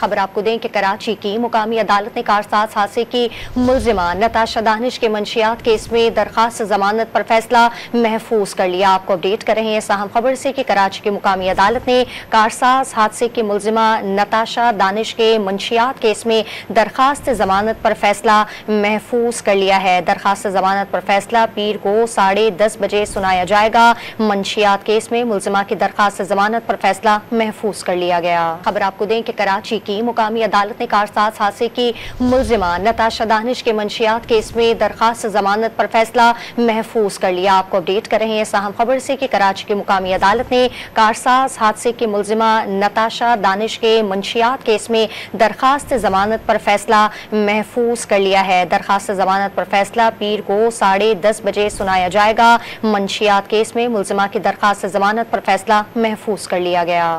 खबर आपको दें कि कराची की मुकामी अदालत ने कारसाज हादसे की मुल्जिमा नताशा दानिश के मंशियात केस में दरखास्त जमानत पर फैसला महफूज कर लिया। आपको अपडेट कर रहे हैं साहम खबर से कि कराची की मुकामी अदालत ने कारसाज हादसे की मुल्जिमा नताशा दानिश के मंशियात केस में दरखास्त जमानत पर फैसला महफूज कर लिया है। दरखास्त जमानत पर फैसला पीर को 10:30 बजे सुनाया जाएगा। मंशियात केस में मुल्जिमा की दरखास्त जमानत पर फैसला महफूज कर लिया गया। खबर आपको दें कि कराची की मुकामी अदालत ने कारसाज हादसे की मुल्जिमा नताशा दानिश के मंशियात केस में दरखास्त जमानत पर फैसला महफूज कर लिया। आपको अपडेट कर रहे हैं साहम खबर से कि कराची की मुकामी अदालत ने कारसाज हादसे की मुल्जिमा नताशा दानिश के मंशियात केस में दरखास्त जमानत पर फैसला महफूज कर लिया है। दरखास्त जमानत पर फैसला पीर को 10:30 बजे सुनाया जाएगा। मंशियात केस में मुल्जिमा की दरखास्त जमानत पर फैसला महफूज कर लिया गया।